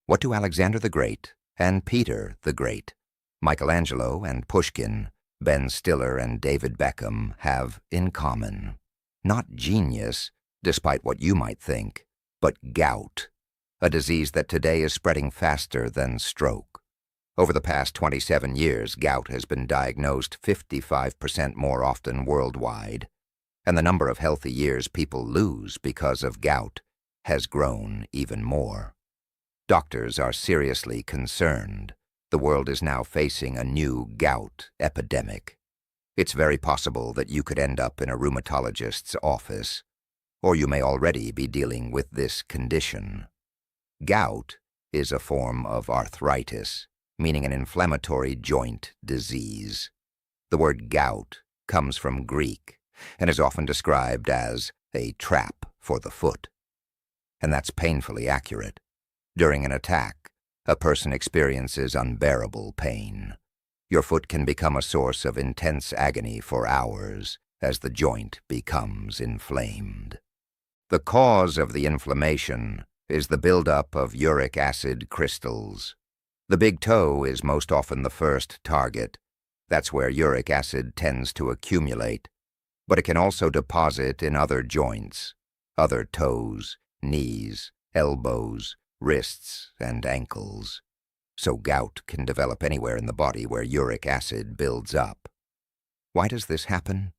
What do Alexander the Great and Peter the Great, Michelangelo and Pushkin, Ben Stiller and David Beckham have in common? Not genius, despite what you might think, but gout, a disease that today is spreading faster than stroke. Over the past 27 years, gout has been diagnosed 55% more often worldwide, and the number of healthy years people lose because of gout has grown even more. Doctors are seriously concerned. The world is now facing a new gout epidemic. It's very possible that you could end up in a rheumatologist's office, or you may already be dealing with this condition. Gout is a form of arthritis, meaning an inflammatory joint disease. The word gout comes from Greek and is often described as a trap for the foot. And that's painfully accurate. During an attack, a person experiences unbearable pain. Your foot can become a source of intense agony for hours as the joint becomes inflamed. The cause of the inflammation is the buildup of uric acid crystals. The big toe is most often the first target. That's where uric acid tends to accumulate, but it can also deposit in other joints, other toes, knees, elbows, wrists, and ankles. So gout can develop anywhere in the body where uric acid builds up. Why does this happen?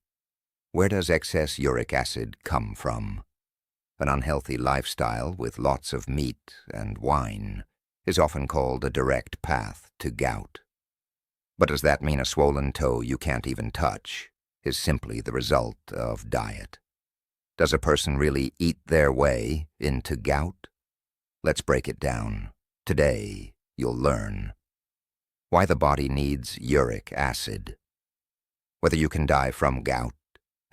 Where does excess uric acid come from? An unhealthy lifestyle with lots of meat and wine is often called a direct path to gout. But does that mean a swollen toe you can't even touch is simply the result of diet? Does a person really eat their way into gout? Let's break it down. Today, you'll learn why the body needs uric acid, whether you can die from gout,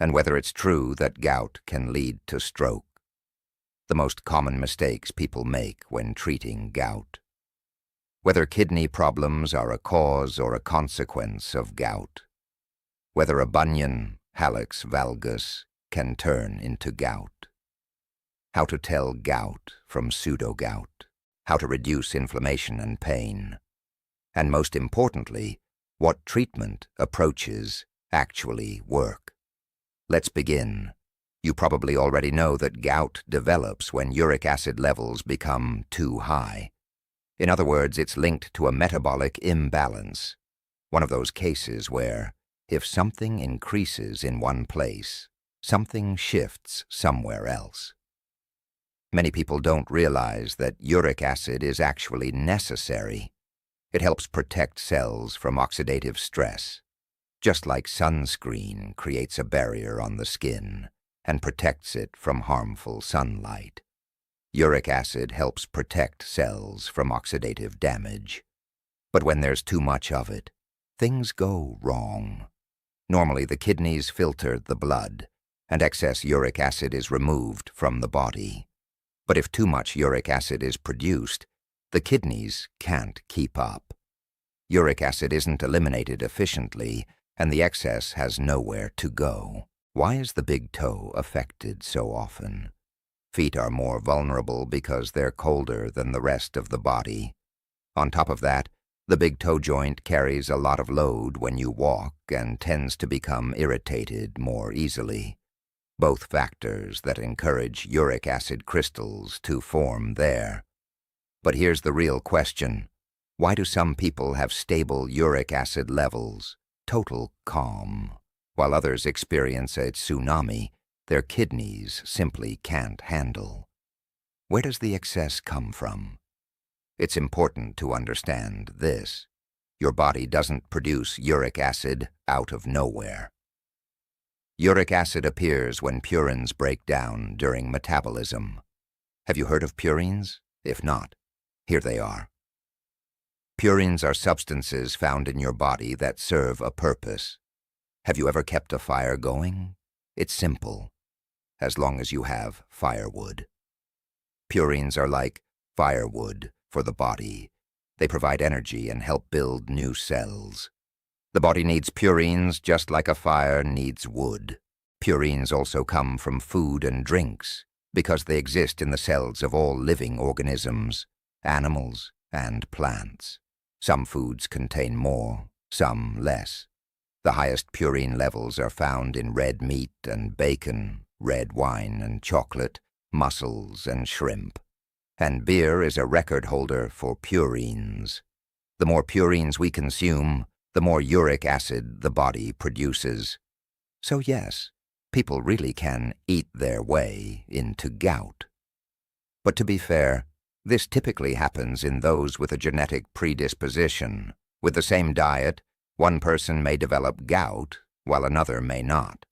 and whether it's true that gout can lead to stroke, the most common mistakes people make when treating gout, whether kidney problems are a cause or a consequence of gout, whether a bunion, hallux valgus, can turn into gout, how to tell gout from pseudo-gout, how to reduce inflammation and pain, and most importantly, what treatment approaches actually work. Let's begin. You probably already know that gout develops when uric acid levels become too high. In other words, it's linked to a metabolic imbalance, one of those cases where, if something increases in one place, something shifts somewhere else. Many people don't realize that uric acid is actually necessary. It helps protect cells from oxidative stress, just like sunscreen creates a barrier on the skin and protects it from harmful sunlight. Uric acid helps protect cells from oxidative damage. But when there's too much of it, things go wrong. Normally, the kidneys filter the blood, and excess uric acid is removed from the body. But if too much uric acid is produced, the kidneys can't keep up. Uric acid isn't eliminated efficiently, and the excess has nowhere to go. Why is the big toe affected so often? Feet are more vulnerable because they're colder than the rest of the body. On top of that, the big toe joint carries a lot of load when you walk and tends to become irritated more easily. Both factors that encourage uric acid crystals to form there. But here's the real question. Why do some people have stable uric acid levels, total calm, while others experience a tsunami their kidneys simply can't handle? Where does the excess come from? It's important to understand this. Your body doesn't produce uric acid out of nowhere. Uric acid appears when purines break down during metabolism. Have you heard of purines? If not, here they are. Purines are substances found in your body that serve a purpose. Have you ever kept a fire going? It's simple, as long as you have firewood. Purines are like firewood for the body. They provide energy and help build new cells. The body needs purines just like a fire needs wood. Purines also come from food and drinks because they exist in the cells of all living organisms, animals, and plants. Some foods contain more, some less. The highest purine levels are found in red meat and bacon, red wine and chocolate, mussels and shrimp. And beer is a record holder for purines. The more purines we consume, the more uric acid the body produces. So yes, people really can eat their way into gout. But to be fair, this typically happens in those with a genetic predisposition. With the same diet, one person may develop gout, while another may not.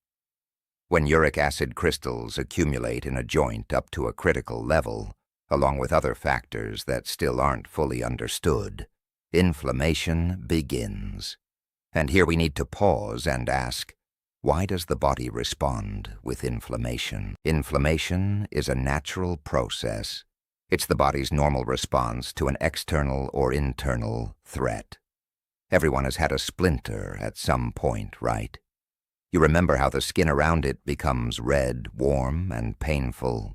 When uric acid crystals accumulate in a joint up to a critical level, along with other factors that still aren't fully understood, inflammation begins. And here we need to pause and ask, why does the body respond with inflammation? Inflammation is a natural process. It's the body's normal response to an external or internal threat. Everyone has had a splinter at some point, right? You remember how the skin around it becomes red, warm, and painful.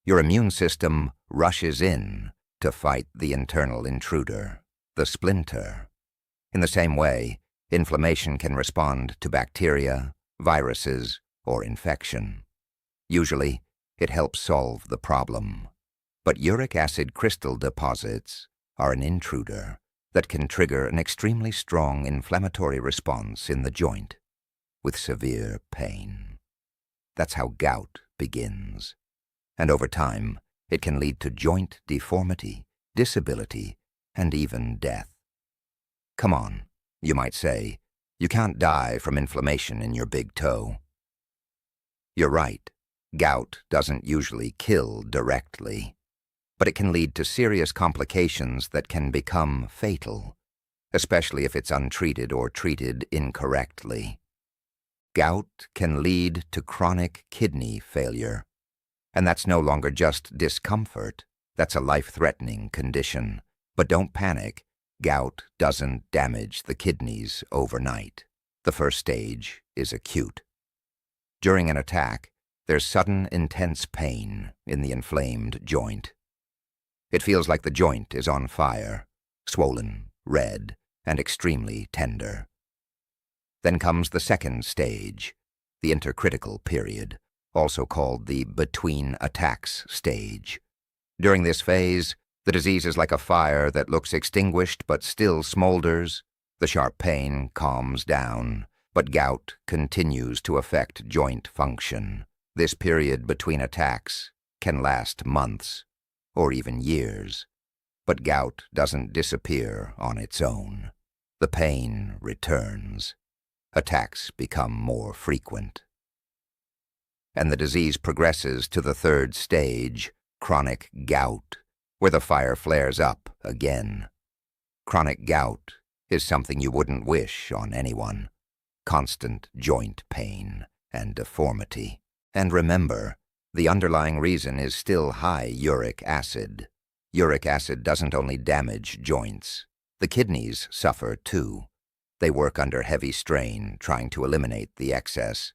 Your immune system rushes in to fight the internal intruder, the splinter. In the same way, inflammation can respond to bacteria, viruses, or infection. Usually, it helps solve the problem. But uric acid crystal deposits are an intruder that can trigger an extremely strong inflammatory response in the joint, with severe pain. That's how gout begins. And over time, it can lead to joint deformity, disability, and even death. Come on, you might say, you can't die from inflammation in your big toe. You're right, gout doesn't usually kill directly, but it can lead to serious complications that can become fatal, especially if it's untreated or treated incorrectly. Gout can lead to chronic kidney failure, and that's no longer just discomfort, that's a life-threatening condition. But don't panic, gout doesn't damage the kidneys overnight. The first stage is acute. During an attack, there's sudden, intense pain in the inflamed joint. It feels like the joint is on fire, swollen, red, and extremely tender. Then comes the second stage, the intercritical period, also called the between attacks stage. During this phase, the disease is like a fire that looks extinguished but still smolders. The sharp pain calms down, but gout continues to affect joint function. This period between attacks can last months, or even years. But gout doesn't disappear on its own. The pain returns. Attacks become more frequent. And the disease progresses to the third stage, chronic gout, where the fire flares up again. Chronic gout is something you wouldn't wish on anyone. Constant joint pain and deformity. And remember, the underlying reason is still high uric acid. Uric acid doesn't only damage joints. The kidneys suffer too. They work under heavy strain trying to eliminate the excess.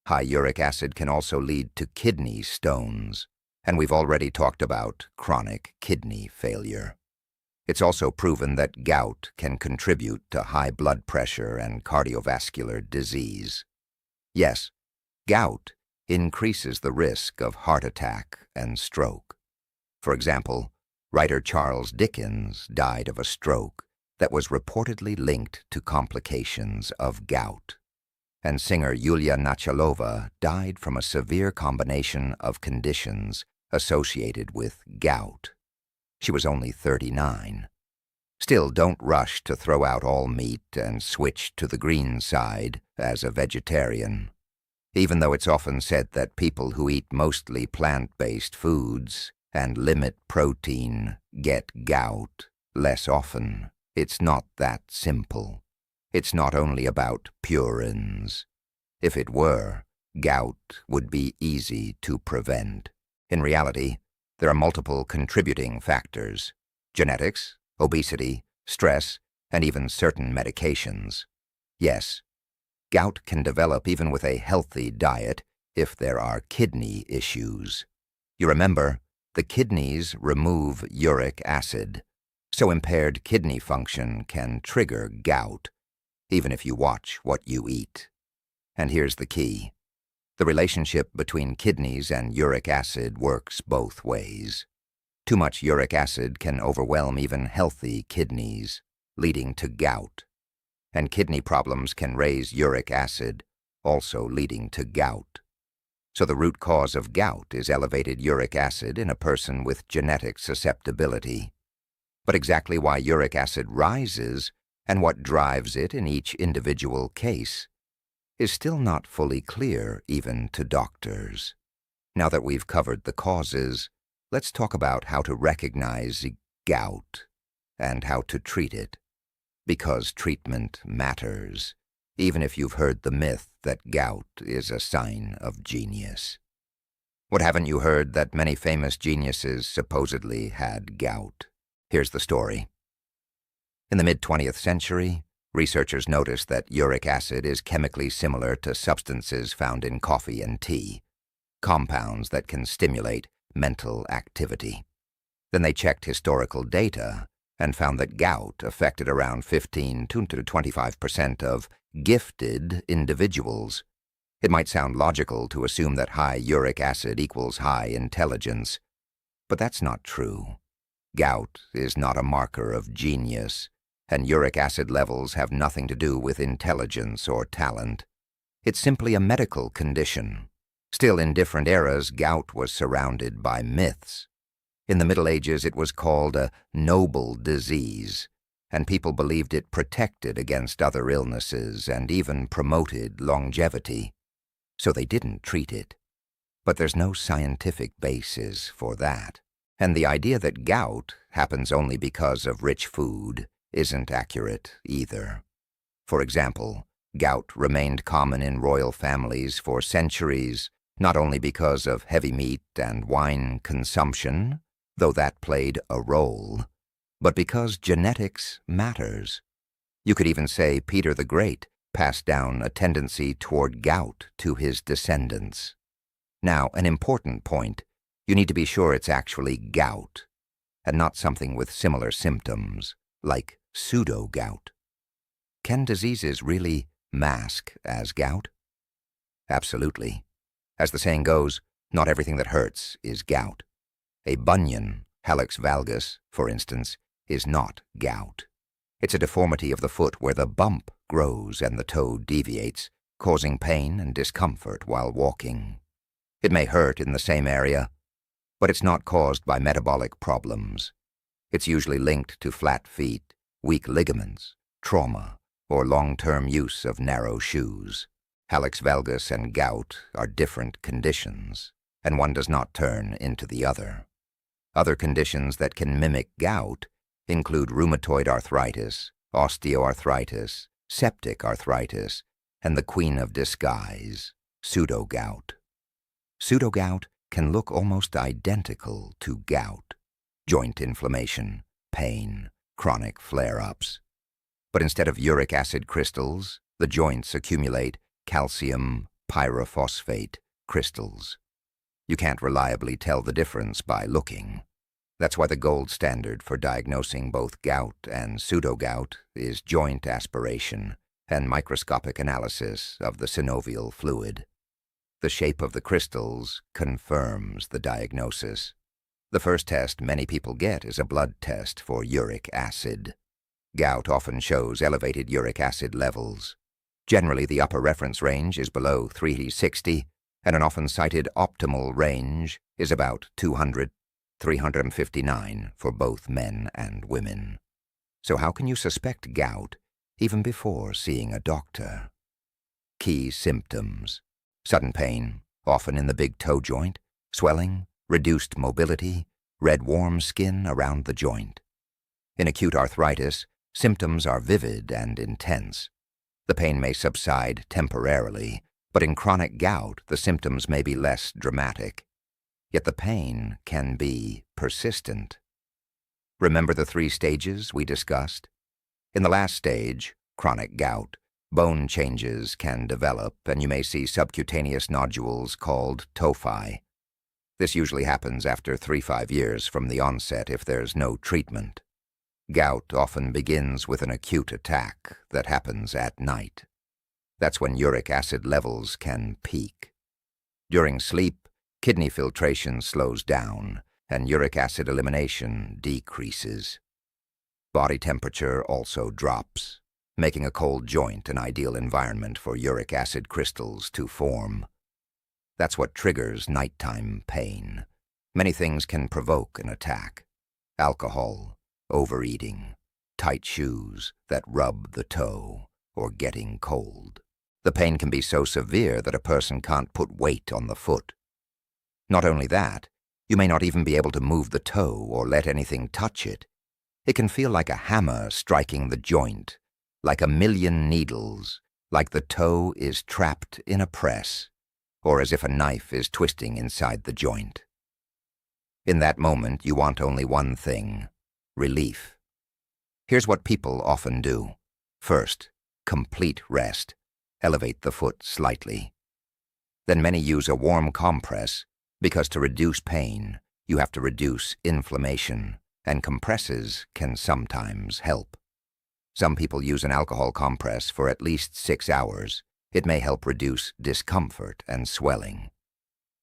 High uric acid can also lead to kidney stones, and we've already talked about chronic kidney failure. It's also proven that gout can contribute to high blood pressure and cardiovascular disease. Yes, gout increases the risk of heart attack and stroke. For example, writer Charles Dickens died of a stroke that was reportedly linked to complications of gout. And singer Yulia Nachalova died from a severe combination of conditions associated with gout. She was only 39. Still, don't rush to throw out all meat and switch to the green side as a vegetarian. Even though it's often said that people who eat mostly plant-based foods and limit protein get gout less often, it's not that simple. It's not only about purines. If it were, gout would be easy to prevent. In reality, there are multiple contributing factors: genetics, obesity, stress, and even certain medications. Yes, gout can develop even with a healthy diet if there are kidney issues. You remember, The kidneys remove uric acid, so impaired kidney function can trigger gout, even if you watch what you eat. And here's the key. The relationship between kidneys and uric acid works both ways. Too much uric acid can overwhelm even healthy kidneys, leading to gout. And kidney problems can raise uric acid, also leading to gout. So the root cause of gout is elevated uric acid in a person with genetic susceptibility. But exactly why uric acid rises and what drives it in each individual case is still not fully clear even to doctors. Now that we've covered the causes, let's talk about how to recognize gout and how to treat it. Because treatment matters, even if you've heard the myth that gout is a sign of genius. What haven't you heard that many famous geniuses supposedly had gout? Here's the story. In the mid-20th century, researchers noticed that uric acid is chemically similar to substances found in coffee and tea, compounds that can stimulate mental activity. Then they checked historical data and found that gout affected around 15 to 25% of gifted individuals. It might sound logical to assume that high uric acid equals high intelligence, but that's not true. Gout is not a marker of genius, and uric acid levels have nothing to do with intelligence or talent. It's simply a medical condition. Still, in different eras, gout was surrounded by myths. In the Middle Ages, it was called a noble disease, and people believed it protected against other illnesses and even promoted longevity. So they didn't treat it. But there's no scientific basis for that. And the idea that gout happens only because of rich food isn't accurate either. For example, gout remained common in royal families for centuries, not only because of heavy meat and wine consumption, though that played a role, but because genetics matters. You could even say Peter the Great passed down a tendency toward gout to his descendants. Now, an important point, you need to be sure it's actually gout, and not something with similar symptoms, like pseudo-gout. Can diseases really mask as gout? Absolutely. As the saying goes, not everything that hurts is gout. A bunion, hallux valgus, for instance, is not gout. It's a deformity of the foot where the bump grows and the toe deviates, causing pain and discomfort while walking. It may hurt in the same area, but it's not caused by metabolic problems. It's usually linked to flat feet, weak ligaments, trauma, or long-term use of narrow shoes. Hallux valgus and gout are different conditions, and one does not turn into the other. Other conditions that can mimic gout include rheumatoid arthritis, osteoarthritis, septic arthritis, and the queen of disguise, pseudo-gout. Pseudo-gout can look almost identical to gout: joint inflammation, pain, chronic flare-ups. But instead of uric acid crystals, the joints accumulate calcium pyrophosphate crystals. You can't reliably tell the difference by looking. That's why the gold standard for diagnosing both gout and pseudo-gout is joint aspiration and microscopic analysis of the synovial fluid. The shape of the crystals confirms the diagnosis. The first test many people get is a blood test for uric acid. Gout often shows elevated uric acid levels. Generally, the upper reference range is below 360, and an often cited optimal range is about 200–359 for both men and women. So how can you suspect gout even before seeing a doctor? Key symptoms: sudden pain, often in the big toe joint, swelling, reduced mobility, red warm skin around the joint. In acute arthritis, symptoms are vivid and intense. The pain may subside temporarily, but in chronic gout, the symptoms may be less dramatic. Yet the pain can be persistent. Remember the 3 stages we discussed? In the last stage, chronic gout, bone changes can develop, and you may see subcutaneous nodules called tophi. This usually happens after 3-5 years from the onset if there's no treatment. Gout often begins with an acute attack that happens at night. That's when uric acid levels can peak. During sleep, kidney filtration slows down and uric acid elimination decreases. Body temperature also drops, making a cold joint an ideal environment for uric acid crystals to form. That's what triggers nighttime pain. Many things can provoke an attack. Alcohol, overeating, tight shoes that rub the toe, or getting cold. The pain can be so severe that a person can't put weight on the foot. Not only that, you may not even be able to move the toe or let anything touch it. It can feel like a hammer striking the joint, like a million needles, like the toe is trapped in a press, or as if a knife is twisting inside the joint. In that moment, you want only one thing: relief. Here's what people often do. First, complete rest. Elevate the foot slightly. Then many use a warm compress, because to reduce pain, you have to reduce inflammation, and compresses can sometimes help. Some people use an alcohol compress for at least 6 hours. It may help reduce discomfort and swelling.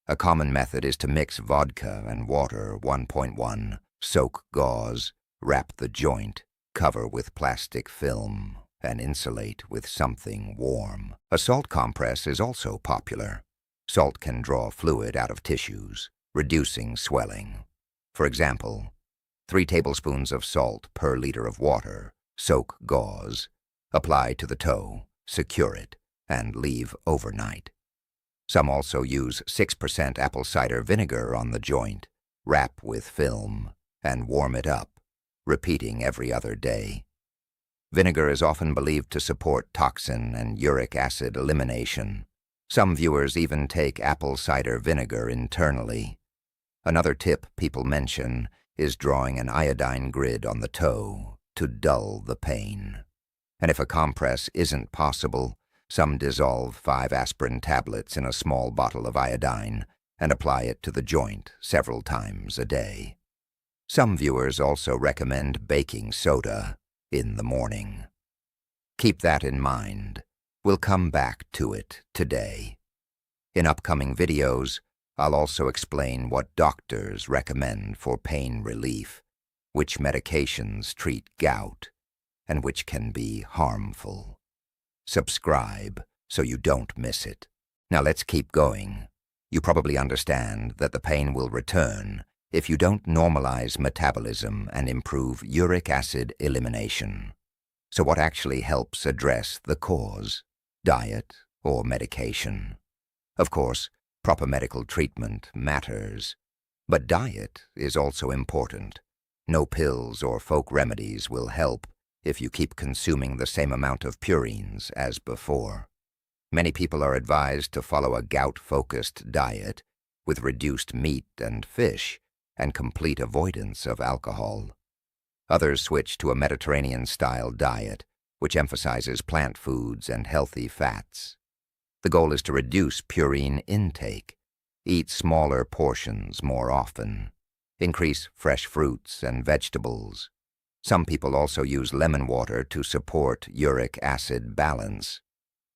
A common method is to mix vodka and water 1.1, soak gauze, wrap the joint, cover with plastic film, and insulate with something warm. A salt compress is also popular. Salt can draw fluid out of tissues, reducing swelling. For example, 3 tablespoons of salt per liter of water, soak gauze, apply to the toe, secure it, and leave overnight. Some also use 6% apple cider vinegar on the joint, wrap with film, and warm it up, repeating every other day. Vinegar is often believed to support toxin and uric acid elimination. Some viewers even take apple cider vinegar internally. Another tip people mention is drawing an iodine grid on the toe to dull the pain. And if a compress isn't possible, some dissolve 5 aspirin tablets in a small bottle of iodine and apply it to the joint several times a day. Some viewers also recommend baking soda in the morning. Keep that in mind. We'll come back to it today. In upcoming videos, I'll also explain what doctors recommend for pain relief, which medications treat gout, and which can be harmful. Subscribe so you don't miss it. Now let's keep going. You probably understand that the pain will return if you don't normalize metabolism and improve uric acid elimination. So what actually helps address the cause? Diet or medication? Of course, proper medical treatment matters, but diet is also important. No pills or folk remedies will help if you keep consuming the same amount of purines as before. Many people are advised to follow a gout-focused diet with reduced meat and fish and complete avoidance of alcohol. Others switch to a Mediterranean-style diet, which emphasizes plant foods and healthy fats. The goal is to reduce purine intake, eat smaller portions more often, increase fresh fruits and vegetables. Some people also use lemon water to support uric acid balance.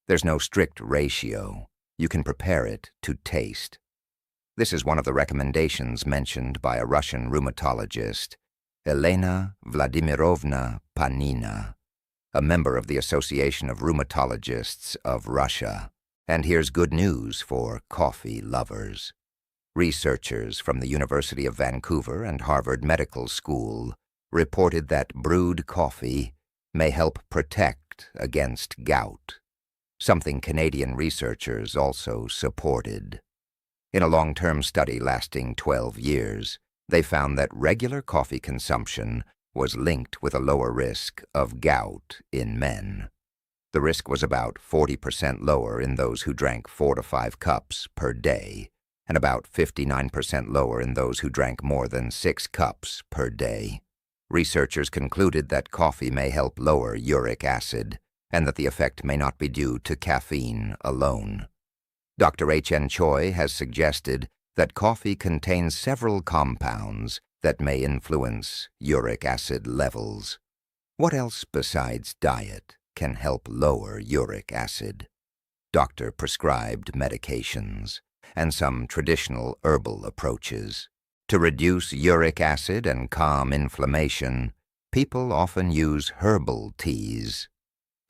There's no strict ratio. You can prepare it to taste. This is one of the recommendations mentioned by a Russian rheumatologist, Elena Vladimirovna Panina, a member of the Association of Rheumatologists of Russia. And here's good news for coffee lovers. Researchers from the University of Vancouver and Harvard Medical School reported that brewed coffee may help protect against gout, something Canadian researchers also supported. In a long-term study lasting 12 years, they found that regular coffee consumption was linked with a lower risk of gout in men. The risk was about 40% lower in those who drank 4 to 5 cups per day, and about 59% lower in those who drank more than 6 cups per day. Researchers concluded that coffee may help lower uric acid, and that the effect may not be due to caffeine alone. Dr. H.N. Choi has suggested that coffee contains several compounds that may influence uric acid levels. What else besides diet can help lower uric acid? Doctor-prescribed medications and some traditional herbal approaches. To reduce uric acid and calm inflammation, people often use herbal teas.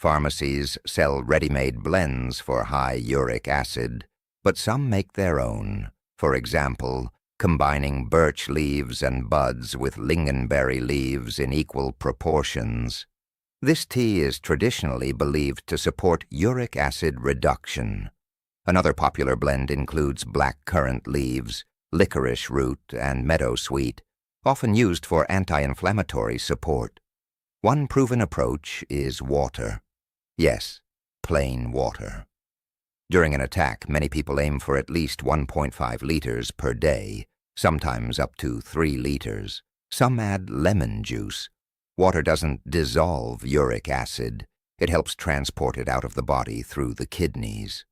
Pharmacies sell ready-made blends for high uric acid, but some make their own, for example, combining birch leaves and buds with lingonberry leaves in equal proportions. This tea is traditionally believed to support uric acid reduction. Another popular blend includes blackcurrant leaves, licorice root, and meadowsweet, often used for anti-inflammatory support. One proven approach is water. Yes, plain water. During an attack, many people aim for at least 1.5 liters per day, sometimes up to 3 liters. Some add lemon juice. Water doesn't dissolve uric acid. It helps transport it out of the body through the kidneys.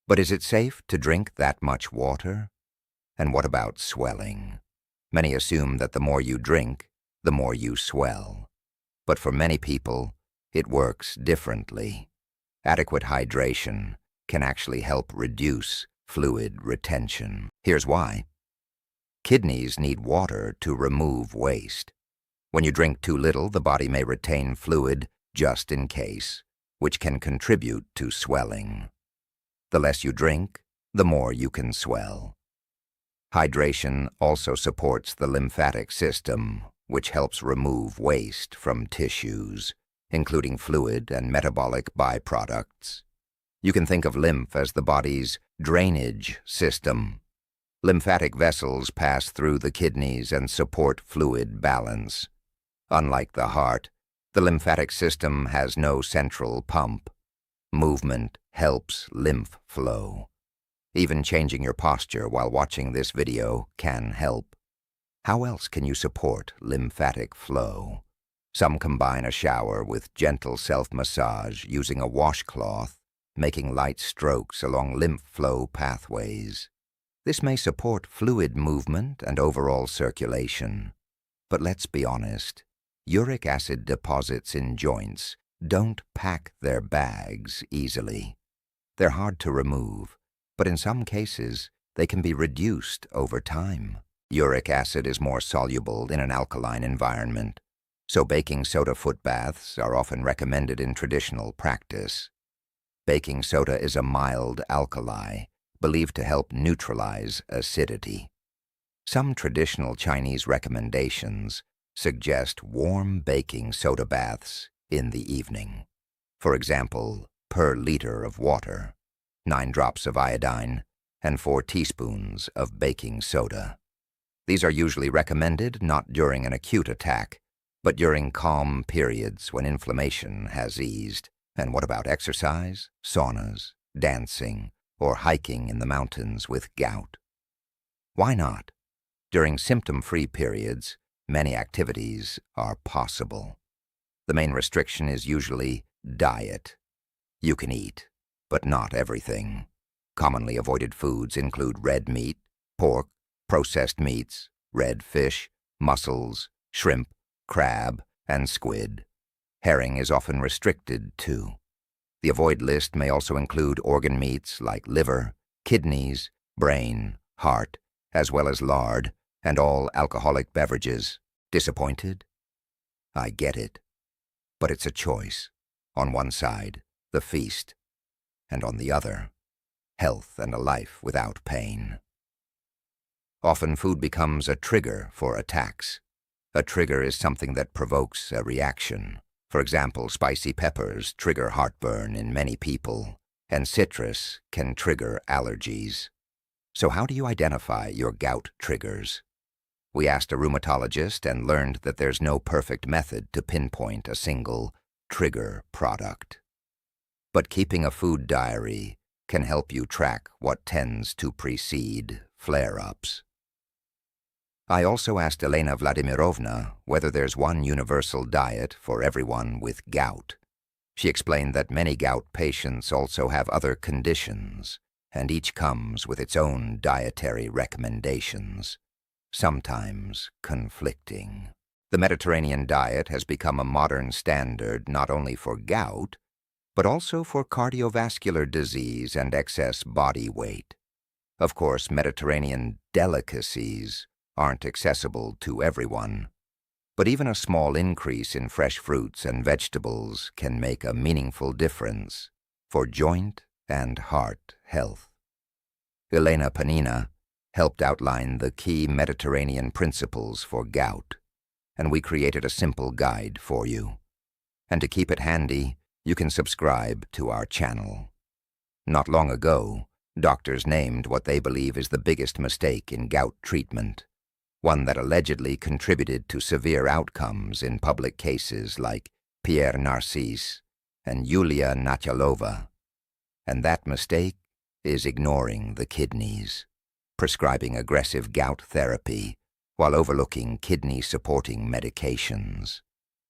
But is it safe to drink that much water? And what about swelling? Many assume that the more you drink, the more you swell. But for many people, it works differently. Adequate hydration can actually help reduce fluid retention. Here's why. Kidneys need water to remove waste. When you drink too little, the body may retain fluid just in case, which can contribute to swelling. The less you drink, the more you can swell. Hydration also supports the lymphatic system, which helps remove waste from tissues, including fluid and metabolic byproducts. You can think of lymph as the body's drainage system. Lymphatic vessels pass through the kidneys and support fluid balance. Unlike the heart, the lymphatic system has no central pump. Movement helps lymph flow. Even changing your posture while watching this video can help. How else can you support lymphatic flow? Some combine a shower with gentle self-massage using a washcloth, making light strokes along lymph flow pathways. This may support fluid movement and overall circulation. But let's be honest, uric acid deposits in joints don't pack their bags easily. They're hard to remove, but in some cases, they can be reduced over time. Uric acid is more soluble in an alkaline environment, so baking soda foot baths are often recommended in traditional practice. Baking soda is a mild alkali, believed to help neutralize acidity. Some traditional Chinese recommendations suggest warm baking soda baths in the evening. For example, per liter of water, 9 drops of iodine, and 4 teaspoons of baking soda. These are usually recommended not during an acute attack, but during calm periods when inflammation has eased. And what about exercise, saunas, dancing, or hiking in the mountains with gout? Why not? During symptom-free periods, many activities are possible. The main restriction is usually diet. You can eat, but not everything. Commonly avoided foods include red meat, pork, processed meats, red fish, mussels, shrimp, crab, and squid. Herring is often restricted, too. The avoid list may also include organ meats like liver, kidneys, brain, heart, as well as lard, and all alcoholic beverages. Disappointed? I get it. But it's a choice. On one side, the feast, and on the other, health and a life without pain. Often food becomes a trigger for attacks. A trigger is something that provokes a reaction. For example, spicy peppers trigger heartburn in many people, and citrus can trigger allergies. So how do you identify your gout triggers? We asked a rheumatologist and learned that there's no perfect method to pinpoint a single trigger product. But keeping a food diary can help you track what tends to precede flare-ups. I also asked Elena Vladimirovna whether there's one universal diet for everyone with gout. She explained that many gout patients also have other conditions, and each comes with its own dietary recommendations, sometimes conflicting. The Mediterranean diet has become a modern standard not only for gout, but also for cardiovascular disease and excess body weight. Of course, Mediterranean delicacies aren't accessible to everyone, but even a small increase in fresh fruits and vegetables can make a meaningful difference for joint and heart health. Elena Panina helped outline the key Mediterranean principles for gout, and we created a simple guide for you. And to keep it handy, you can subscribe to our channel. Not long ago, doctors named what they believe is the biggest mistake in gout treatment, one that allegedly contributed to severe outcomes in public cases like Pierre Narcisse and Yulia Natyalova. And that mistake is ignoring the kidneys, prescribing aggressive gout therapy while overlooking kidney-supporting medications.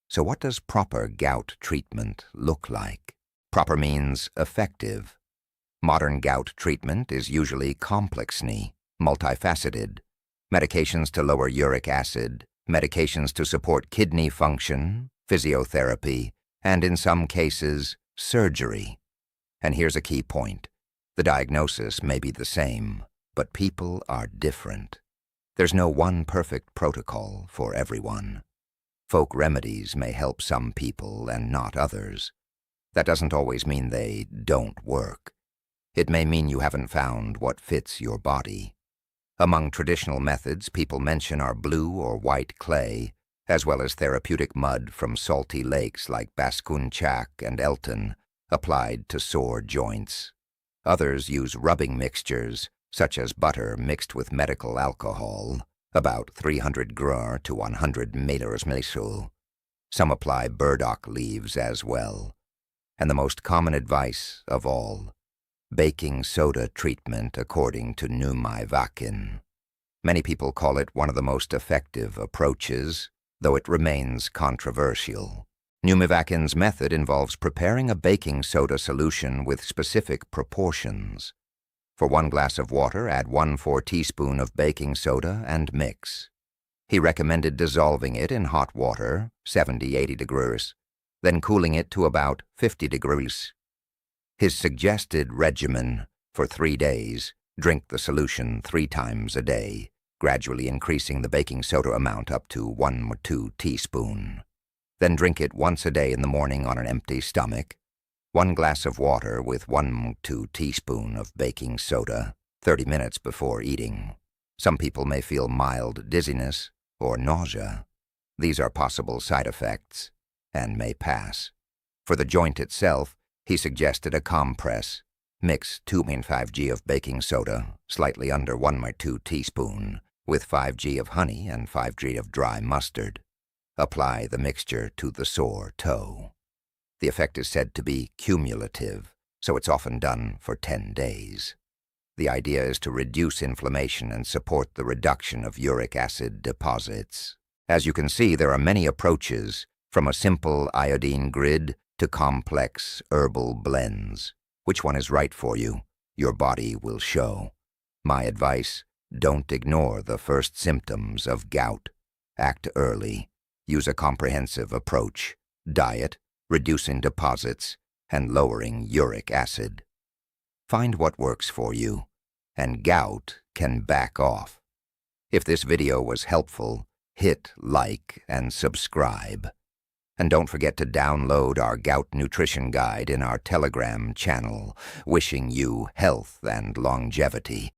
So what does proper gout treatment look like? Proper means effective. Modern gout treatment is usually complexly, multifaceted. Medications to lower uric acid, medications to support kidney function, physiotherapy, and in some cases, surgery. And here's a key point. The diagnosis may be the same, but people are different. There's no one perfect protocol for everyone. Folk remedies may help some people and not others. That doesn't always mean they don't work. It may mean you haven't found what fits your body. Among traditional methods people mention are blue or white clay, as well as therapeutic mud from salty lakes like Baskunchak and Elton, applied to sore joints. Others use rubbing mixtures, such as butter mixed with medical alcohol, about 300 gr to 100 ml. Some apply burdock leaves as well. And the most common advice of all, baking soda treatment according to Numaivakin. Many people call it one of the most effective approaches, though it remains controversial. Numaivakin's method involves preparing a baking soda solution with specific proportions. For 1 glass of water, add 1/4 teaspoon of baking soda and mix. He recommended dissolving it in hot water, 70-80 degrees, then cooling it to about 50 degrees. His suggested regimen for 3 days, drink the solution 3 times a day, gradually increasing the baking soda amount up to 1 or 2 teaspoons. Then drink it once a day in the morning on an empty stomach. 1 glass of water with 1 or 2 teaspoons of baking soda, 30 minutes before eating. Some people may feel mild dizziness or nausea. These are possible side effects and may pass. For the joint itself, he suggested a compress. Mix 2.5 g of baking soda, slightly under 1 or 2 teaspoons, with 5 g of honey and 5 g of dry mustard. Apply the mixture to the sore toe. The effect is said to be cumulative, so it's often done for 10 days. The idea is to reduce inflammation and support the reduction of uric acid deposits. As you can see, there are many approaches, from a simple iodine grid to complex herbal blends. Which one is right for you? Your body will show. My advice, don't ignore the first symptoms of gout. Act early. Use a comprehensive approach. Diet, reducing deposits, and lowering uric acid. Find what works for you, and gout can back off. If this video was helpful, hit like and subscribe. And don't forget to download our gout nutrition guide in our Telegram channel. Wishing you health and longevity.